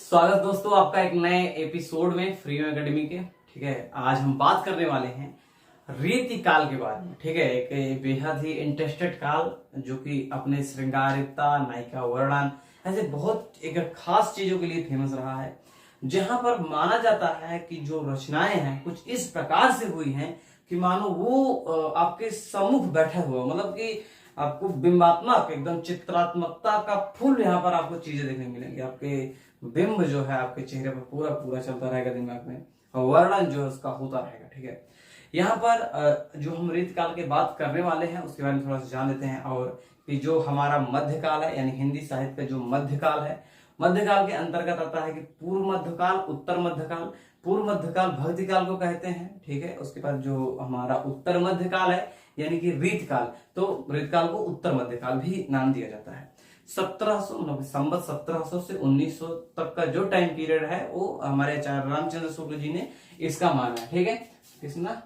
स्वागत दोस्तों आपका एक नए एपिसोड में फ्री में एकेडमी के। ठीक है, आज हम बात करने वाले हैं रीति काल के बारे में। ठीक है, एक बेहद ही इंटरेस्टेड काल जो कि अपने श्रृंगारिकता, नायिका वर्णन, ऐसे बहुत एक खास चीजों के लिए फेमस रहा है, जहां पर माना जाता है कि जो रचनाएं हैं कुछ इस प्रकार से हुई हैं कि मानो वो आपके सम्मुख बैठा हुआ, मतलब कि आपको बिंबात्मक एकदम चित्रात्मकता का फुल यहाँ पर आपको चीजें देखने मिलेंगी। आपके बिंब जो है आपके चेहरे पर पूरा पूरा चलता रहेगा दिमाग में, और वर्णन जो है उसका होता रहेगा। ठीक है, यहाँ पर जो हम रीतकाल की बात करने वाले हैं उसके बारे में थोड़ा सा जान लेते हैं। और कि जो हमारा मध्यकाल है, यानी हिंदी साहित्य का जो मध्यकाल है, मध्यकाल के अंतर्गत आता है कि पूर्व मध्यकाल, उत्तर मध्यकाल। पूर्व मध्यकाल भक्ति काल को कहते हैं। ठीक है, उसके बाद जो हमारा उत्तर मध्यकाल है यानी कि रीतकाल, तो रीतकाल को उत्तर मध्यकाल भी नाम दिया जाता है। 1700 मतलब संवत 1700 से 1900 तक का जो टाइम पीरियड है वो हमारे आचार्य रामचंद्र शुक्ल जी ने इसका माना है। ठीक है, किसना?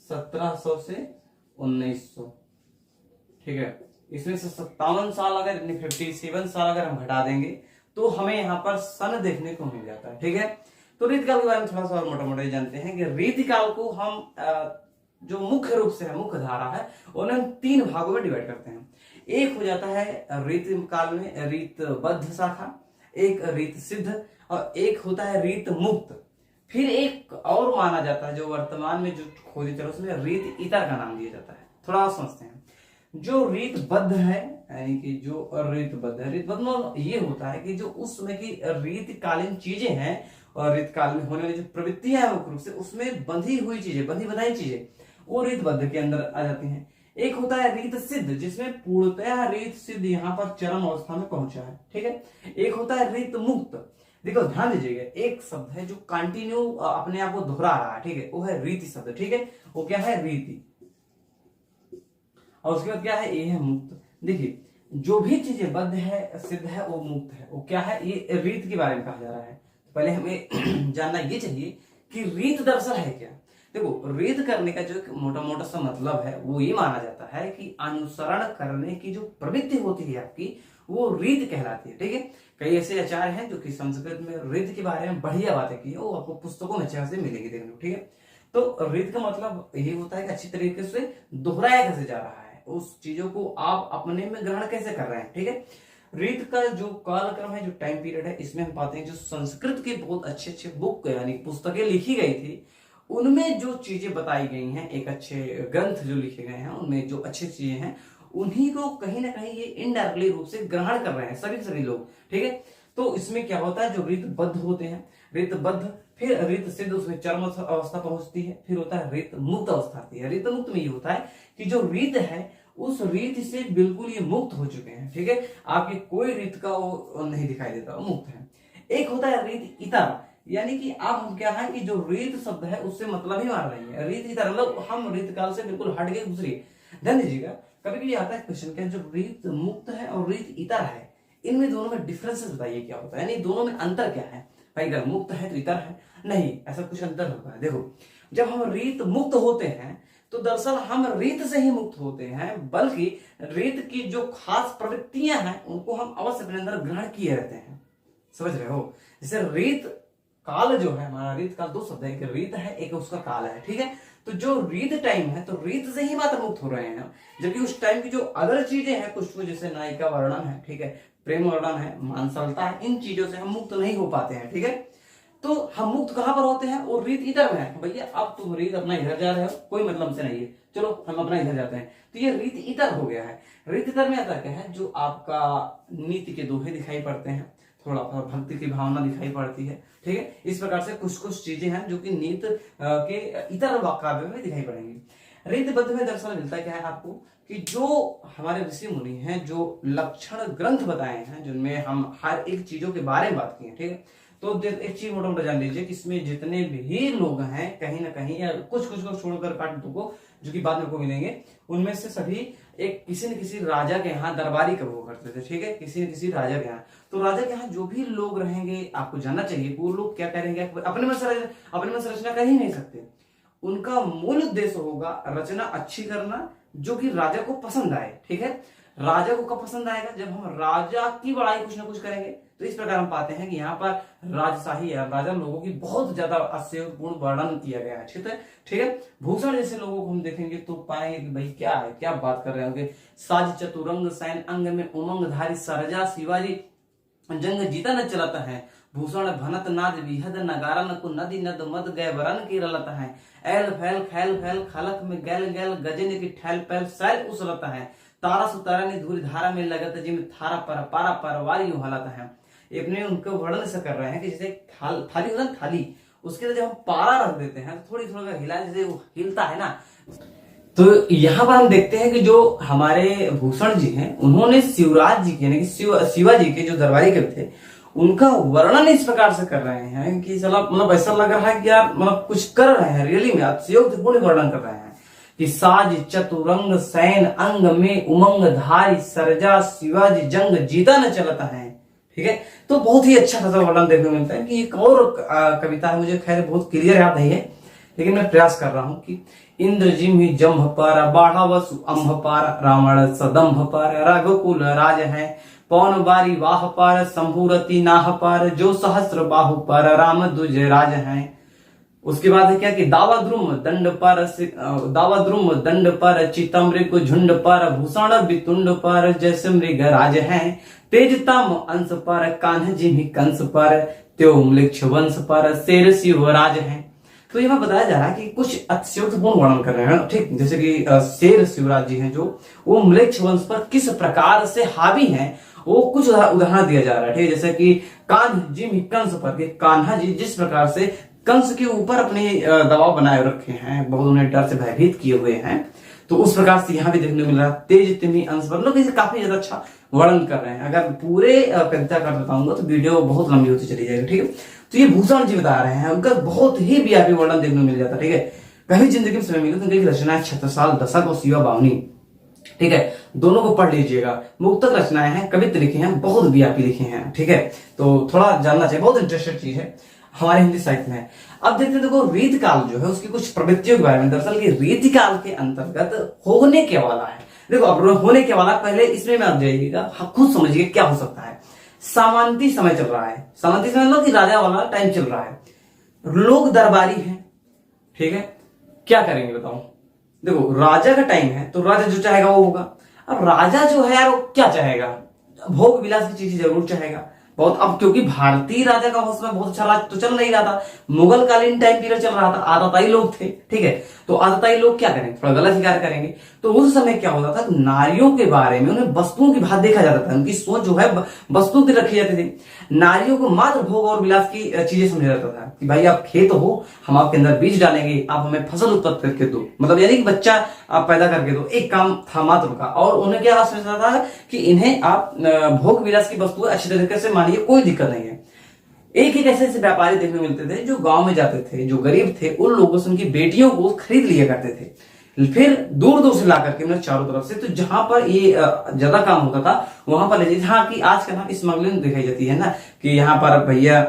1700 से 1900। ठीक है, इसमें से 57 साल अगर 57 साल अगर हम घटा देंगे तो हमें यहाँ पर सन देखने को मिल जाता है। ठीक है, तो रीतकाल के बारे में थोड़ा सा और मोटा मोटा जानते हैं कि रीतकाल को हम जो मुख्य रूप से है, मुख्य धारा है, उन्हें हम 3 भागों में डिवाइड करते हैं। एक हो जाता है रीत काल में रीतबद्ध शाखा, एक रीत सिद्ध, और एक होता है रीत मुक्त। फिर एक और माना जाता है जो वर्तमान में जो खोजी चलो उसमें रीत इतर का नाम दिया जाता है। थोड़ा और समझते हैं। जो रीतबद्ध है यानी कि जो रीतबद्ध है, रीतबद्ध मतलब ये होता है कि जो उस समय की रीतकालीन चीजें हैं और रीतकाल में होने वाली जो प्रवृत्तियां हैं मुख्य रूप से उसमें बंधी हुई चीजें, बंधी बनाई चीजें, वो रीतबद्ध के अंदर आ जाती हैं। एक होता है रीत सिद्ध, जिसमें पूर्णतया रीत सिद्ध यहाँ पर चरम अवस्था में पहुंचा है। ठीक है, एक होता है रीत मुक्त। देखो ध्यान दीजिएगा, एक शब्द है जो कंटिन्यू अपने आप को दोहरा रहा है। ठीक है, वो है रीति शब्द। ठीक है, वो क्या है? रीति। और उसके बाद क्या है? ये है मुक्त। देखिए, जो भी चीजें बद्ध है, सिद्ध है, वो मुक्त है, वो क्या है? ये रीत के बारे में कहा जा रहा है। तो पहले हमें जानना ये चाहिए कि रीत दरअसल है क्या। देखो, रीत करने का जो मोटा मोटा सा मतलब है वो ये माना जाता है कि अनुसरण करने की जो प्रवृत्ति होती है आपकी, वो रीत कहलाती है। ठीक है, कई ऐसे आचार्य हैं जो कि संस्कृत में रीत के बारे में बढ़िया बातें की है, वो आपको पुस्तकों में अच्छे से मिलेगी देखने को। ठीक है, तो रीत का मतलब ये होता है कि अच्छी तरीके से दोहराया कैसे जा रहा है, उस चीजों को आप अपने में ग्रहण कैसे कर रहे हैं। ठीक है, रीत का जो कालक्रम है, जो टाइम पीरियड है, इसमें हम पाते हैं जो संस्कृत के बहुत अच्छे अच्छे बुक यानी पुस्तकें लिखी गई थी, उनमें जो चीजें बताई गई हैं, एक अच्छे ग्रंथ जो लिखे गए हैं उनमें जो अच्छी चीजें हैं, उन्हीं को कहीं ना कहीं ये इनडायरेक्टली रूप से ग्रहण कर रहे हैं सभी लोग। ठीक है, तो इसमें क्या होता है, जो रीतबद्ध होते हैं, रीतबद्ध, फिर रीत सिद्ध, उसमें चरम अवस्था पहुंचती है, फिर होता है रीत मुक्त अवस्था आती है। रीत मुक्त में ये होता है कि जो रीत है उस रीत से बिल्कुल ये मुक्त हो चुके हैं। ठीक है, आपके कोई रीत का वो नहीं दिखाई देता, वो मुक्त है। एक होता है रीत इतर, यानी कि आप हम क्या है कि जो रीत शब्द है उससे मतलब ही मार रही है। रीत इतर मतलब हम रीत काल से बिल्कुल हट के दूसरी। ध्यान दीजिएगा, कभी कभी आता है क्वेश्चन क्या, जो रीत मुक्त है और रीत इतर है, इनमें दोनों में डिफरेंसेस बताइए क्या होता है, यानी दोनों में अंतर क्या है। भाई अगर मुक्त है तो इतर है, नहीं, ऐसा कुछ अंतर होता है। देखो, जब हम रीत मुक्त होते हैं तो दरअसल हम रीत से ही मुक्त होते हैं, बल्कि रीत की जो खास प्रवृत्तियां हैं उनको हम अवश्य अपने अंदर ग्रहण किए रहते हैं। समझ रहे हो? जैसे रीत काल जो है हमारा, रीत काल 2 शब्द है, एक रीत है, एक उसका काल है। ठीक है, तो जो रीत टाइम है तो रीत से ही मात्र मुक्त हो रहे हैं, जबकि उस टाइम की जो अदर चीजें हैं कुछ जैसे नायिका वर्णन है, ठीक है, प्रेम वर्णन है, मानसलता है, इन चीजों से हम मुक्त नहीं हो पाते हैं। ठीक है, तो हम मुक्त कहां पर होते हैं? वो रीत इतर में है। भैया अब तुम रीत अपना इधर जा रहे हो, कोई मतलब से नहीं है, चलो हम अपना इधर जाते हैं, तो ये रीत इतर हो गया है। रीत इतर में आता क्या है, जो आपका नीति के दोहे दिखाई पड़ते हैं, थोड़ा भक्ति की भावना दिखाई पड़ती है। ठीक है, इस प्रकार से कुछ कुछ चीजें हैं जो कि नीत के इतर काव्य में दिखाई पड़ेंगी। रीतबद्ध में दरअसल मिलता क्या है आपको कि जो हमारे ऋषि मुनि हैं, जो लक्षण ग्रंथ बताए हैं, जिनमें हम हर एक चीजों के बारे में बात की है। ठीक है, तो एक चीज मोटा मोटा जान लीजिए कि इसमें जितने भी लोग हैं कहीं ना कहीं, या कुछ कुछ को छोड़कर काट को जो कि बाद में को मिलेंगे, उनमें से सभी एक किसी न किसी राजा के यहाँ दरबारी कब हुआ करते थे। ठीक है, किसी न किसी राजा के यहाँ, तो राजा के यहाँ जो भी लोग रहेंगे आपको जानना चाहिए वो लोग क्या करेंगे, अपने मन से रचना कर ही नहीं सकते। उनका मूल उद्देश्य होगा रचना अच्छी करना जो कि राजा को पसंद आए। ठीक है, राजा को कब पसंद आएगा? जब हम राजा की बड़ाई कुछ ना कुछ करेंगे। तो इस प्रकार हम पाते हैं कि यहाँ पर राजशाही या राजा लोगों की बहुत ज्यादा आश्चर्यपूर्ण वर्णन किया गया है। ठीक है। भूषण जैसे लोगों को हम देखेंगे तो पाएंगे कि भाई क्या है, क्या बात कर रहे होंगे। साज चतुरंग सैन अंग में उमंग धारी सरजा शिवाजी जंग जीता न चलता है। भूषण भनत नाद विहद नगारन को नदी नद मद गए वरन की रलता है। एल फैल खैल फैल खलक में गैल गैल गजन की ठैल पैल सैल उसलता है। तारा सुतारा ने धूरी धारा में लगत जिम थारा पर पारा परवार यूं हलता है। अपने उनको वर्णन ऐसा कर रहे हैं कि जैसे थाली होता है थाली, उसके जब हम पारा रख देते हैं तो थोड़ी थोड़ा हिला, जैसे वो हिलता है ना। तो यहाँ पर हम देखते हैं कि जो हमारे भूषण जी हैं उन्होंने शिवराज जी के यानी कि शिवाजी के जो दरबारी कवि थे उनका वर्णन इस प्रकार से कर रहे हैं कि चलो मतलब ऐसा लग रहा है कि यार मतलब कुछ कर रहे हैं, रियली में अतिशयोक्तिपूर्ण वर्णन कर रहे हैं कि साज चतुरंग सैन अंग में उमंग धारी सरजा शिवाजी जंग जीता न चलता है। ठीक है। तो बहुत ही अच्छा खासा वर्णन देखने को मिलता है कि एक और कविता है, मुझे खैर बहुत क्लियर याद नहीं है लेकिन मैं प्रयास कर रहा हूं कि इंद्र जिम्हि जम्भ पर बाढ़ा वसु अंभ पर रावण सदम्भ पर रघुकुल राज है। पौन बारी वाह पर शंभुरति नाह पर जो सहस्त्र बाहु पर राम दुज राज है। उसके बाद है क्या कि दावाद्रुम दंड पर चितमृग झुंड पर भूषण बितुंड पर जैसे मृग राज है। तेजतम अंश पर कान्ह जिम्हि कंस पर त्यो म्लेच्छ वंश पर शेर शिवराज है। तो यहाँ बताया जा रहा है कि कुछ अतिशयोक्तिपूर्ण वर्णन कर रहे हैं। ठीक, जैसे कि शेर शिवराज जी हैं जो वो म्लेच्छ वंश पर किस प्रकार से हावी हैं वो कुछ उदाहरण दिया जा रहा है। ठीक, जैसे कि कान्ह जिम्हि कंस पर, कान्हा जी जिस प्रकार से कंस के ऊपर अपने दबाव बनाए रखे हैं, बहुत उन्हें डर से भयभीत किए हुए हैं, तो उस प्रकार से यहाँ भी देखने को मिल रहा है। तेज तिमी अंश पर लोग इसे काफी ज्यादा अच्छा वर्णन कर रहे हैं। अगर पूरे कविता कर बताऊंगा तो वीडियो बहुत लंबी होती चली जाएगी। ठीक है। तो ये भूषण जी बता रहे हैं, उनका बहुत ही व्यापी वर्णन देखने को मिल जाता है। ठीक है। कभी जिंदगी में समय मिले तो उनकी रचना छत्रसाल दशक और शिवा बावनी, ठीक है, दोनों को पढ़ लीजिएगा। मुक्तक रचनाएं हैं, कविता लिखे हैं, बहुत व्यापी लिखे हैं। ठीक है। तो थोड़ा जानना चाहिए, बहुत इंटरेस्टेड चीज है हमारे हिंदी साहित्य में। अब देखते हैं, देखो रीत काल जो है उसकी कुछ प्रवृत्तियों के बारे में। दरअसल की रीति काल के अंतर्गत होने के वाला है। देखो अब होने के वाला, पहले इसमें में आप जाइएगा, खुद समझिए क्या हो सकता है। सामंती समय चल रहा है, सामंती समय मतलब कि राजा वाला टाइम चल रहा है, लोग दरबारी हैं। ठीक है। क्या करेंगे बताओ। देखो राजा का टाइम है तो राजा जो चाहेगा वो होगा। अब राजा जो है यार वो क्या चाहेगा, भोग विलास की चीज जरूर चाहेगा बहुत। अब क्योंकि भारतीय राजा का उस समय बहुत अच्छा राज तो चल नहीं रहा था, मुगल कालीन टाइम पीरियड चल रहा था, आतताई लोग थे। ठीक है। तो आतताई लोग क्या करेंगे, थोड़ा गलत शिकार करेंगे। तो उस समय क्या होता था, नारियों के बारे में उन्हें वस्तुओं की बात देखा जाता था। उनकी सोच जो है वस्तुओं की रखी जाती थी। नारियों को मात्र भोग और विलास की चीजें समझा जाता था कि भाई आप खेत हो, हम आपके अंदर बीज डालेंगे, आप हमें फसल उत्पन्न करके दो, मतलब यानी कि बच्चा आप पैदा करके दो, एक काम था मात्र का। और उन्हें क्या समझता था कि इन्हें आप भोग विलास की वस्तुएं अच्छी तरीके से मानिए, कोई दिक्कत नहीं है। एक एक ऐसे व्यापारी देखने मिलते थे जो गांव में जाते थे, जो गरीब थे उन लोगों से उनकी बेटियों को खरीद लिया करते थे, फिर दूर दूर से ला करके मतलब चारों तरफ से। तो जहां पर ये ज्यादा काम होता था वहां पर ले जाते। हाँ कि आज का ना स्मगलिंग दिखाई जाती है ना कि यहाँ पर भैया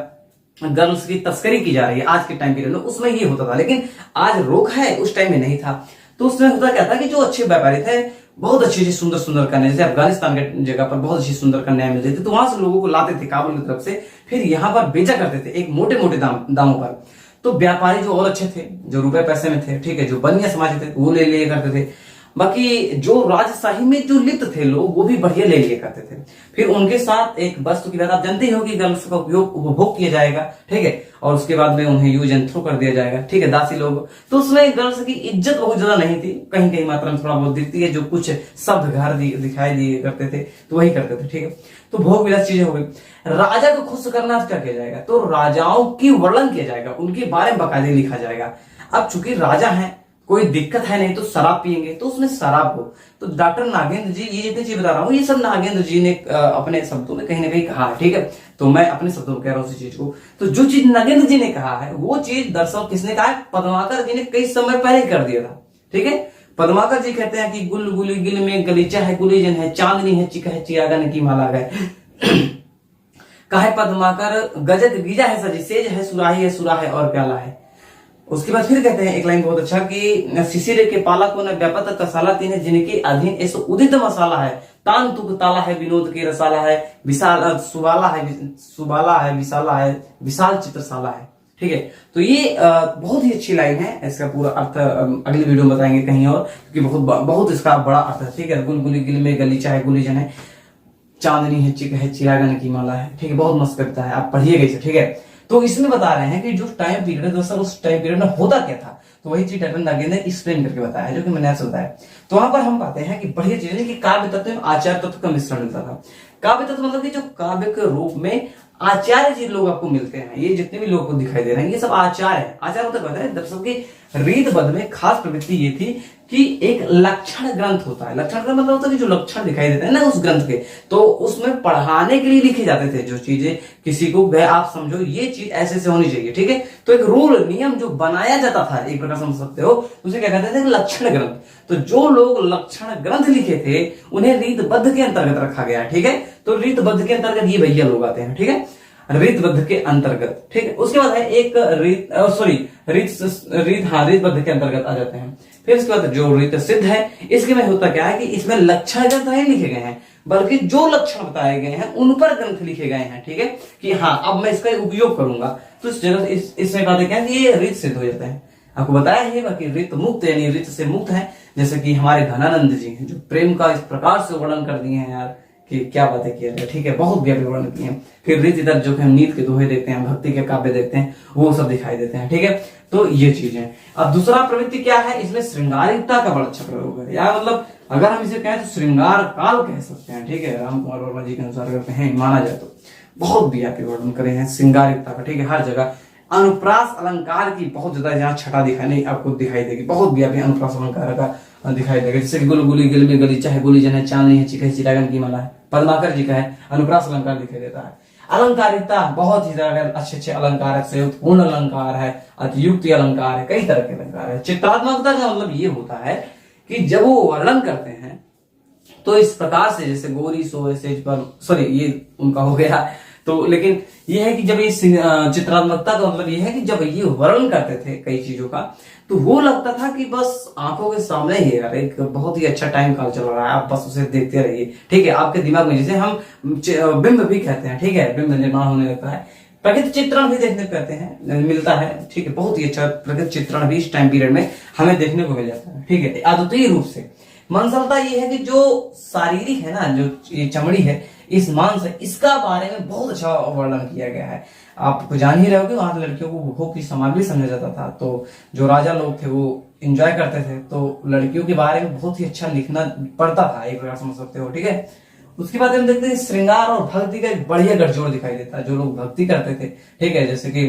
गर्ल्स की तस्करी की जा रही है आज के टाइम पीरियड में, उसमें ये होता था। लेकिन आज रोक है, उस टाइम में नहीं था। तो उसमें होता क्या था कि जो अच्छे व्यापारी थे, बहुत अच्छी अच्छी सुंदर सुंदर कन्या, जैसे अफगानिस्तान के जगह पर बहुत अच्छी सुंदर कन्याएं मिलती थी, तो वहां से लोगों को लाते थे काबुल की तरफ से, फिर यहाँ पर बेचा करते थे एक मोटे मोटे दामों पर। तो व्यापारी जो और अच्छे थे, जो रुपए पैसे में थे, ठीक है, जो बनिया समाज थे वो ले लिया करते थे। बाकी जो राजशाही में जो लिप्त थे लोग वो भी बढ़िया ले लिया करते थे। फिर उनके साथ एक वस्तु की बात आप जानते ही हो कि गर्ल्स का उपयोग उपभोग किया जाएगा। ठीक है। और उसके बाद में उन्हें यूज एंड थ्रो कर दिया जाएगा। ठीक है, दासी लोग। तो उसमें गर्ल्स की इज्जत बहुत ज्यादा नहीं थी, कहीं कहीं मात्रा में थोड़ा बहुत दिखती है। जो कुछ शब्द घर दिखाई दिए करते थे तो वही करते थे। ठीक है। तो भोग विलास चीजें हो गई। राजा को खुश करना क्या किया जाएगा, तो राजाओं की वर्णन किया जाएगा, उनके बारे में बाकायदे लिखा जाएगा। अब चूंकि राजा है, कोई दिक्कत है नहीं तो शराब पियेंगे, तो उसमें शराब हो। तो डॉक्टर नागेंद्र जी, ये जितनी चीज बता रहा हूँ ये सब नागेंद्र जी ने अपने शब्दों में कहीं ना कहीं कहा है। ठीक है। तो मैं अपने शब्दों में कह रहा हूँ उसी चीज को। तो जो चीज नागेंद्र जी ने कहा है वो चीज दरअसल किसने कहा है, पद्माकर जी ने कई समय पहले कर दिया था। ठीक है। पद्माकर जी कहते हैं कि गुल गुली गिल में गलीचा है, गुलीजन है, चांदनी है, चिका है, चिरागन की माला गए कहा है पद्माकर, गजक गीजा है सजी, सेज है, सुराही है, सुरा है और प्याला है। उसके बाद फिर कहते हैं एक लाइन बहुत अच्छा कि शिशिर के पाला को न व्यापत कसाला तीन जिनके अधीन ऐसो उदित मसाला है, तान तुक ताला है, विनोद के रसाला है, विशाल सुबाला है, सुबाला है, विशाला है, विशाल चित्रशाला है। ठीक है, तो ये बहुत ही अच्छी लाइन है। इसका पूरा अर्थ अगली वीडियो में बताएंगे कहीं और, क्योंकि बहुत इसका बड़ा अर्थ है। ठीक है, गुलगुली गिल में गलीचा है, गुलीजन है, चांदनी है, चिक है, चिरागन की माला है। ठीक है, बहुत मस्त कविता है, आप पढ़िएगा इसे। ठीक है, तो इसमें बता रहे हैं कि जो टाइम पीरियड है दरअसल उस टाइम पीरियड में होता क्या था, तो वही चीज टैटन दागे ने एक्सप्लेन करके बताया, जो कि मैंने आपसे बताया। तो वहां पर हम पाते हैं कि बढ़िया चीज है कि काव्य तत्व में आचार्य तत्व का मिश्रण मिलता था। काव्य तत्व मतलब कि जो काव्य के रूप में आचार्य जी लोग आपको मिलते हैं, ये जितने भी लोग को दिखाई दे रहे हैं ये सब आचार्य है। आचार्य मतलब कहते हैं दरअसल की रीतबद्ध में खास प्रवृत्ति ये थी कि एक लक्षण ग्रंथ होता है। लक्षण ग्रंथ मतलब होता है कि जो लक्षण दिखाई देते हैं ना उस ग्रंथ के, तो उसमें पढ़ाने के लिए लिखे जाते थे जो चीजें किसी को गए आप समझो ये चीज ऐसे से होनी चाहिए। ठीक है, तो एक रूल नियम जो बनाया जाता था एक प्रकार समझ सकते हो, उसे क्या कहते थे, लक्षण ग्रंथ। तो जो लोग लक्षण ग्रंथ लिखे थे उन्हें रीतबद्ध के अंतर्गत रखा गया। ठीक है, तो रीतबद्ध के अंतर्गत ये भैया लोग आते हैं। ठीक है, रीतबद्ध के अंतर्गत। ठीक है, उसके बाद है एक रीतबद्ध के अंतर्गत आ जाते हैं। फिर उसके बाद जो रीत सिद्ध है, इसके में होता क्या है कि इसमें लक्षण ग्रंथ नहीं लिखे गए हैं, बल्कि जो लक्षण बताए गए हैं उन पर ग्रंथ लिखे गए हैं। ठीक है, कि हाँ अब मैं इसका उपयोग करूंगा, तो इस जगह इसमें कहते क्या है, ये रीत सिद्ध हो जाता है। आपको बताया है कि रीत मुक्त यानी रीत से मुक्त है, जैसे कि हमारे घनानंद जी हैं जो प्रेम का इस प्रकार से वर्णन कर दिए हैं यार कि क्या बातें किया जाए। ठीक है, बहुत व्यापक वर्णन किए हैं। फिर रीत इधर जो कि हम नीत के दोहे देखते हैं, भक्ति के काव्य देखते हैं, वो सब दिखाई देते हैं। ठीक है, तो ये चीजें। अब दूसरा प्रवृत्ति क्या है, इसमें श्रृंगारिकता का बड़ा अच्छा प्रयोग है यार, मतलब अगर हम इसे कहें तो श्रृंगार काल कह सकते हैं। ठीक है, राम कुमार वर्मा जी के अनुसार अगर कहें माना जाए तो बहुत व्यापी वर्णन करे हैं श्रृंगारिकता का। ठीक है, हर जगह अनुप्रास अलंकार की बहुत ज्यादा जहां छटा दिखाई आपको दिखाई देगी, बहुत व्यापी अनुप्रास अलंकार का दिखाई देगा। जैसे कि गुलगुली गिल में गलीचा है, गुलीजन है, चांदनी है, चिक चिरागन की माला है, पद्माकर जी का है, अनुप्रास अलंकार दिखाई देता है। अलंकारिकता बहुत ही ज्यादा अच्छे अलंकार है, पूर्ण अलंकार है, अतियुक्ति अलंकार है, कई तरह के अलंकार है। चित्रात्मकता का मतलब ये होता है कि जब वो वर्णन करते हैं तो इस प्रकार से, जैसे गोरी सोए सेज पर, सॉरी ये उनका हो गया, तो लेकिन ये है कि जब ये चित्रात्मकता का मतलब ये है कि जब ये वर्णन करते थे कई चीजों का, तो वो लगता था कि बस आंखों के सामने ही यार एक बहुत ही अच्छा टाइम काल चल रहा है, आप बस उसे देखते रहिए। ठीक है, आपके दिमाग में, जिसे हम बिंब भी कहते हैं। ठीक है, बिंब निर्माण होने लगता है, प्रकृति चित्रण भी देखने को कहते हैं, मिलता है। ठीक है, बहुत ही अच्छा प्रकृति चित्रण भी इस टाइम पीरियड में हमें देखने को मिल जाता है। ठीक है, अद्वितीय रूप से मंसलता ये है कि जो शारीरिक है ना, जो ये चमड़ी है, इस मांस है, इसका बारे में बहुत अच्छा वर्णन किया गया है। आप जान ही रहे हो कि वहां लड़कियों को भोग की सामग्री समझा जाता था, तो जो राजा लोग थे वो एंजॉय करते थे, तो लड़कियों के बारे में बहुत ही अच्छा लिखना पड़ता था, एक प्रकार समझ सकते हो। ठीक है, उसके बाद हम देखते हैं श्रृंगार और भक्ति का एक बढ़िया गठजोड़ दिखाई देता है। जो लोग भक्ति करते थे, ठीक है, जैसे कि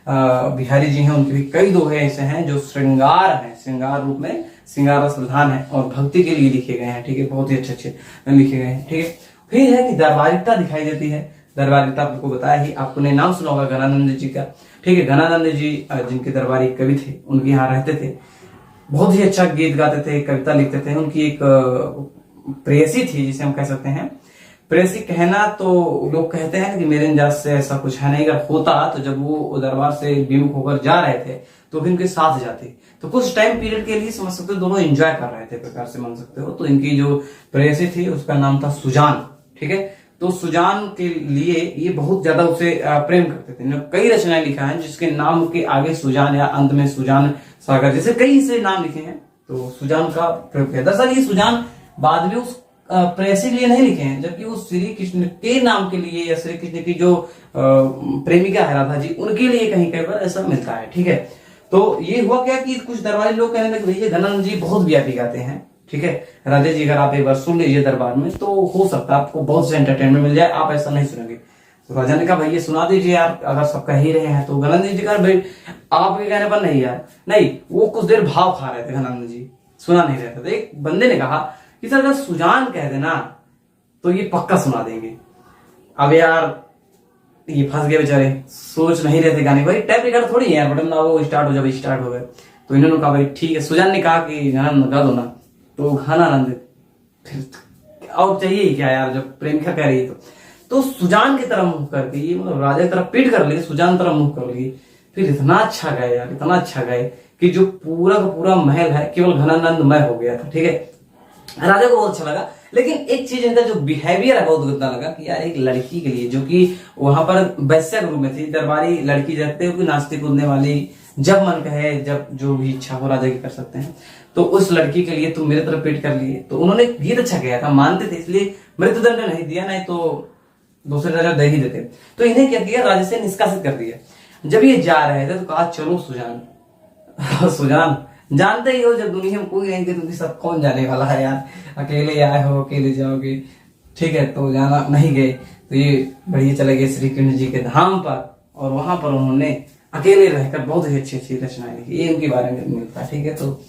बिहारी जी हैं, उनके भी कई दोहे ऐसे हैं जो श्रृंगार है, श्रृंगार रूप में श्रृंगार रस प्रधान है और भक्ति के लिए लिखे गए हैं। ठीक है, बहुत ही अच्छे लिखे गए हैं। ठीक है, फिर है कि दरबारिकता दिखाई देती है। दरबारिकता आपको बताया ही, आपने नाम सुना होगा घनानंद जी का। ठीक है, घनानंद जी जिनके दरबारी कवि थे, उनके यहाँ रहते थे, बहुत ही अच्छा गीत गाते थे, कविता लिखते थे। उनकी एक प्रेयसी थी, जिसे हम कह सकते हैं प्रेयसी कहना, तो लोग कहते हैं कि मेरे अंदाज से ऐसा कुछ है नहीं, अगर होता तो जब वो दरबार से विमुख होकर जा रहे थे तो भी उनके साथ जाते, तो कुछ टाइम पीरियड के लिए समझ सकते हो दोनों एंजॉय कर रहे थे, प्रकार से मान सकते हो। तो इनकी जो प्रेयसी थी उसका नाम था सुजान। ठीक है, तो सुजान के लिए ये बहुत ज्यादा उसे प्रेम करते थे। कई रचनाएं लिखा है जिसके नाम के आगे सुजान या अंत में सुजान सागर जैसे कई से नाम लिखे हैं, तो सुजान का प्रयोग किया। दरअसल ये सुजान बाद में उस प्रेयसी के लिए नहीं लिखे हैं, जबकि वो श्री कृष्ण के नाम के लिए या श्री कृष्ण की जो प्रेमिका है राधा जी, उनके लिए कहीं कहीं पर ऐसा मिलता है। ठीक है, तो ये हुआ क्या कि कुछ दरबारी लोग कहने लगे भैया घनानंद जी बहुत व्यापी गाते हैं। ठीक है, राधे जी अगर आप एक बार सुन लीजिए दरबार में तो हो सकता है आपको बहुत से एंटरटेनमेंट मिल जाए, आप ऐसा नहीं सुनेंगे। तो राजा ने कहा भैया सुना दीजिए यार, अगर सब कह ही रहे हैं। तो घनानंद जी कहा भाई आपके कहने पर नहीं यार, नहीं, वो कुछ देर भाव खा रहे थे घनानंद जी, सुना नहीं रहे थे। तो एक बंदे ने कहा कि सर अगर सुजान कह देना तो ये पक्का सुना देंगे। अब यार ये फंस गए बेचारे, सोच नहीं रहे थे गाने, भाई टाइप रिकॉर्ड थोड़ी है यार, बटन ना वो स्टार्ट हो जाए, स्टार्ट हो गए। तो इन्होंने कहा भाई ठीक है, सुजान ने कहा कि घनानंद गा दो ना, तो घनानंद फिर और चाहिए ही क्या यार, जब प्रेमिका कह रही तो सुजान की तरफ मुंह करके, ये मतलब राजा की तरफ पीट कर ली, सुजान तरफ मुंह कर ली। फिर इतना अच्छा गाए यार, इतना अच्छा गाए कि जो पूरा का पूरा महल है केवल घनानंदमय हो गया था। ठीक है, राजा को बहुत अच्छा लगा। लेकिन एक चीज इनका जो बिहेवियर है बहुत गंदा लगा कि यार एक लड़की के लिए जो कि वहां पर वैश्या के रूप में थी, दरबारी लड़की रहते हो कि नाचते कूदने वाली, जब मन कहे जब जो भी इच्छा हो राजा की कर सकते हैं, तो उस लड़की के लिए तुम मेरे तरफ पेट कर लिए। तो उन्होंने गीत अच्छा गया था, मानते थे, इसलिए मृत्युदंड नहीं दिया, नहीं तो दूसरे राजा दे ही देते। तो इन्हें क्या किया, राज्य से निष्कासित कर दिया। जब ये जा रहे थे तो कहा चलो सुजान सुजान जानते ही हो जब दुनिया में कोई रहेंगे तो सब कौन जाने वाला है यार, अकेले आए हो अकेले जाओगे। ठीक है, तो जाना नहीं गए, तो ये बढ़िया चले गए श्री कृष्ण जी के धाम पर, और वहां पर उन्होंने अकेले रहकर बहुत ही अच्छी अच्छी रचनाएं लिखी, ये उनके बारे में मिलता है। ठीक है, तो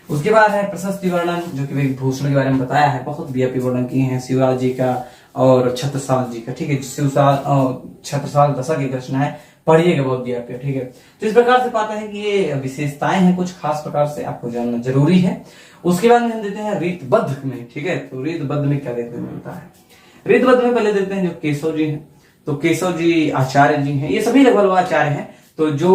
उसके बाद है प्रशस्ति वर्णन, जो कि विभूषण के बारे में बताया है, बहुत व्यापी वर्णन किए हैं शिवराज जी का और छत्रसाल जी का। ठीक है, छत्रसाल दशक की रचना है, पढ़िएगा बहुत व्यापी। ठीक है, तो इस प्रकार से पाते हैं कि ये विशेषताएं हैं, कुछ खास प्रकार से आपको जानना जरूरी है। उसके बाद में हम देते हैं रीतबद्ध में। ठीक है, तो रीतबद्ध में क्या देखने को मिलता है, रीतबद्ध में पहले देते हैं जो केशव जी हैं, तो केशव जी आचार्य जी हैं, ये सभी लगभग आचार्य हैं। तो जो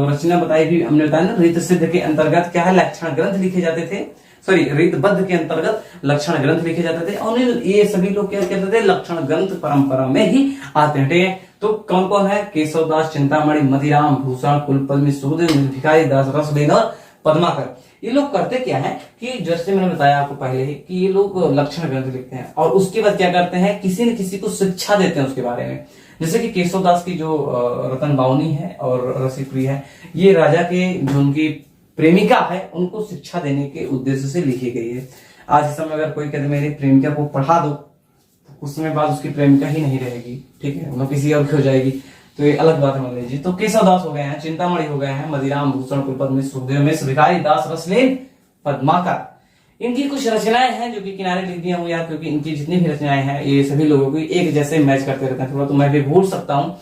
रचना बताई भी हमने बताया ना, रीत सिद्ध के अंतर्गत क्या है, लक्षण ग्रंथ लिखे जाते थे, सॉरी रीतबद्ध के अंतर्गत लक्षण ग्रंथ लिखे जाते थे, और ये सभी लोग क्या कहते थे, लक्षण ग्रंथ परंपरा में ही आते हैं। ठीक है, तो कौन कौन है, केशवदास, चिंतामणि, मदिराम भूषण, कुलपद्मी, सुखदेव, भिखारी दास, रसलेन और पद्माकर। ये लोग करते क्या है कि जैसे मैंने बताया आपको पहले ही कि ये लोग लक्षण ग्रंथ लिखते हैं और उसके बाद क्या करते हैं, किसी न किसी को शिक्षा देते हैं उसके बारे में। जैसे कि केशवदास की जो रतन बावनी है और रसिकप्रिय है, ये राजा के जो उनकी प्रेमिका है उनको शिक्षा देने के उद्देश्य से लिखी गई है। आज के समय अगर कोई कहते मेरी प्रेमिका को पढ़ा दो, कुछ समय बाद उसकी प्रेमिका ही नहीं रहेगी। ठीक है, वो किसी और की हो जाएगी, तो ये अलग बात मान लीजिए। तो केशवदास हो गए हैं, चिंतामणि हो गए हैं, मदिराम भूषण, कुलपद्मी, सुखदेव मिश्र, भिखारी दास, रसलेन, पद्माकर। इनकी कुछ रचनाएं हैं जो कि किनारे लिख दिया हूं यार, क्योंकि इनकी जितनी भी रचनाएं हैं ये सभी लोगों की एक जैसे मैच करते रहते हैं। थोड़ा तो मैं भी भूल सकता हूँ,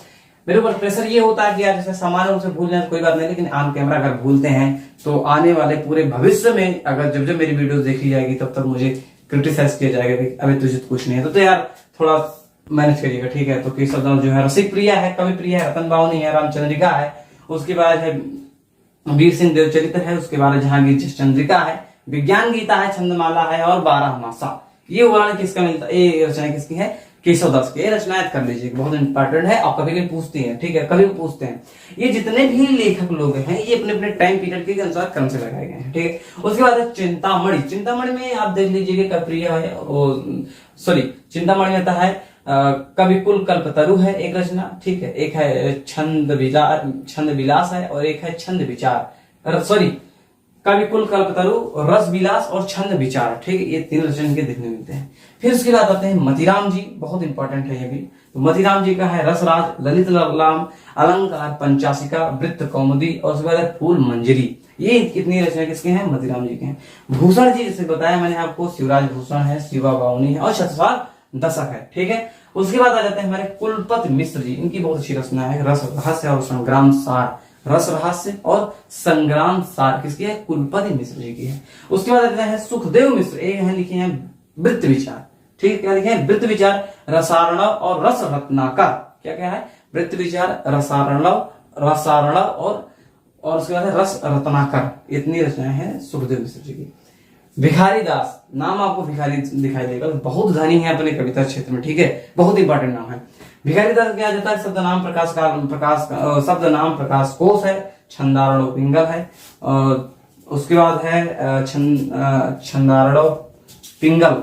मेरे ऊपर प्रेशर ये होता है कि यार जैसे सामान्य रूप से भूल जाए कोई बात नहीं, लेकिन ऑन कैमरा अगर भूलते हैं तो आने वाले पूरे भविष्य में अगर जब जब मेरी वीडियो देखी जाएगी तब तक मुझे क्रिटिसाइज किया जाएगा कि अभी तुझे कुछ नहीं है। तो यार थोड़ा मैनेज करिएगा। ठीक है, तो केशवदास जो है रसिक प्रिया है, कवि प्रिया है, रतन बावनी है, रामचंद्रिका है, उसके बाद है वीर सिंह देवचरित्र है, उसके बाद जहांगीर चंद्रिका है, विज्ञान गीता है, छंदमाला है और 12 मासा। ये वर्णन किसका मिलता है, ये रचना किसकी है, केशवदास की। रचनाएं कर लीजिए, बहुत इंपॉर्टेंट है और कभी कभी पूछती हैं। ठीक है, कभी पूछते हैं। ये जितने भी लेखक लोग हैं ये अपने अपने टाइम पीरियड के अनुसार क्रम से लगाए गए हैं। ठीक है, उसके बाद है चिंतामणि। चिंतामणि में आप देख लीजिएगा कप्रिया है, सॉरी चिंतामणि में आता है कविकुल कल्पतरु है एक रचना। ठीक है, एक है छंद विलास है और एक है छंद विचार, सॉरी कविकुल कल्पतरु, रस विलास और छंद विचार। ठीक है, ये 3 रचना के देखने मिलते हैं। फिर उसके बाद आते हैं मतिराम जी, बहुत इंपॉर्टेंट है ये भी। तो मतिराम जी का है रसराज, ललित लाम, अलंकार, पंचाशिका, वृत्त कौमुदी और उसके बाद है फूल मंजरी। ये कितनी रचना किसके हैं, मतिराम जी के हैं। भूषण जी जैसे बताया मैंने आपको, शिवराज भूषण है, शिवा बावनी है और छत्रसाल दशक है। ठीक है, उसके बाद आ जाते हैं हमारे कुलपति मिश्र जी, इनकी बहुत अच्छी रचना है रस रहस्य और संग्राम सार। रस रहस्य और संग्राम सार किसकी है, कुलपति मिश्र जी की है। उसके बाद आते हैं सुखदेव मिश्र, ये हैं लिखे हैं वृत्त विचार। ठीक है, क्या लिखे हैं, वृत्त विचार, रसार्णव और रस रत्नाकर। क्या क्या है, वृत्त विचार, रसार्णव और उसके बाद है रस रत्नाकर। इतनी रचनाएं हैं सुखदेव मिश्र जी की। भिखारी दास, नाम आपको भिखारी दिखाई देगा, बहुत धनी है अपने कविता क्षेत्र में। ठीक है, बहुत इंपॉर्टेंट नाम है भिखारी दास। क्या जाता है, शब्द नाम प्रकाश कोश है, छंदारणव पिंगल है, और उसके बाद है छंदारणव पिंगल,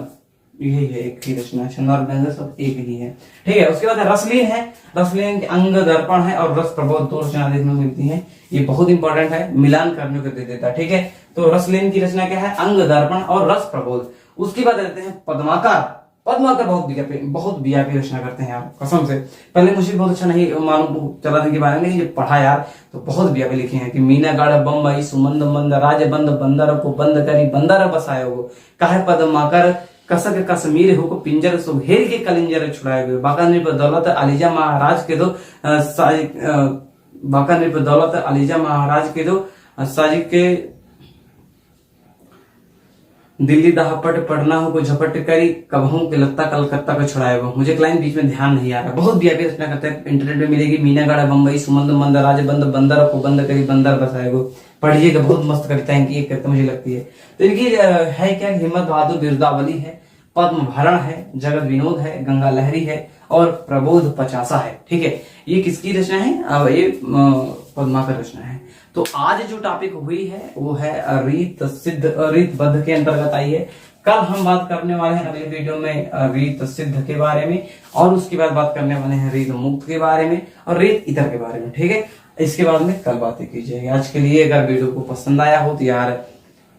यही है एक ही रचना, छंदारणव पिंगल सब एक ही है। ठीक है, उसके बाद रसलीन है, रसलीन के अंग दर्पण है और रस प्रबोध 2 रचना देखने को मिलती है। ये बहुत इंपॉर्टेंट है, मिलान करने को दे देता है। ठीक है, तो रसलीन की रचना क्या है, अंग दर्पण और रस प्रबोध। उसके बाद रहते हैं पद्माकर। पद्माकर बहुत व्यापी रचना करते हैं यार, कसम से। पहले मुझे बहुत अच्छा नहीं मालूम चला इनके बारे में, लेकिन पढ़ा यार तो बहुत व्यापी लिखे हैं कि मीनागढ़ बम्बई सुमंद मंद राज बंद बंदर को बंद करी बंदर बसाए हो, काहे पद्माकर कसक कश्मीर हो को पिंजर सुहेल के कलिंजर छुड़ाए हुए, बाका बदौलत अलीजा महाराज के दो दिल्ली दहापट पढ़ना हो को झपट करी, कबहू के लत्ता कलकत्ता को छुड़ाए वो। मुझे क्लाइन बीच में ध्यान नहीं आ रहा, बहुत वीआईपी रचना करते हैं, इंटरनेट में मिलेगी। मीनागढ़ बम्बई सुमंद मंद राज बंद बंदर को बंद करी बंदर बसाएगो, पढ़िएगा, बहुत मस्त कविता इनकी एक करते मुझे लगती है। तो इनकी है क्या, हिम्मत बहादुर बिरदावली है, पद्म भरण है, जगत विनोद है, गंगा लहरी है और प्रबोध पचासा है। ठीक है, ये किसकी रचना है? अब ये पद्माकर रचना है। तो आज जो टॉपिक हुई है वो है रीत सिद्ध, रीत बद्ध के अंतर्गत आई है। कल हम बात करने वाले हैं अगले वीडियो में रीत सिद्ध के बारे में, और उसके बाद बात करने वाले हैं रीत मुक्त के बारे में और रीत इतर के बारे में। ठीक है, इसके बाद में कल बातें कीजिएगा। आज के लिए अगर वीडियो को पसंद आया हो तो यार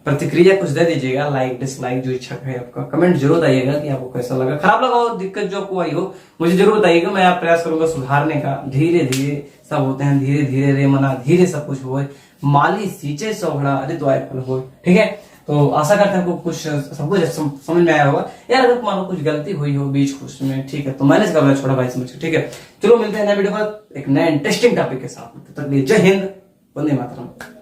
प्रतिक्रिया कुछ दे दीजिएगा, लाइक डिसलाइक जो इच्छा है आपका। कमेंट जरूर बताइएगा कि आपको कैसा लगा, खराब लगा हो, दिक्कत जो आपको आई हो मुझे जरूर बताइएगा। मैं आप प्रयास करूंगा सुधारने का। धीरे धीरे सब होते हैं, धीरे धीरे रे मना धीरे सब कुछ हो, माली सींचे सौघड़ा अरे तो आए फल हो। ठीक है, तो आशा करते हैं आपको कुछ सब कुछ समझ में आया होगा। यार अगर मानो कुछ गलती हुई हो बीच कुछ में, ठीक है, तो मैनेज कर छोटा भाई समझ के। ठीक है, चलो मिलते हैं नए वीडियो पर एक नए इंटरेस्टिंग टॉपिक के साथ। तब तक जय हिंद, वंदे मातरम।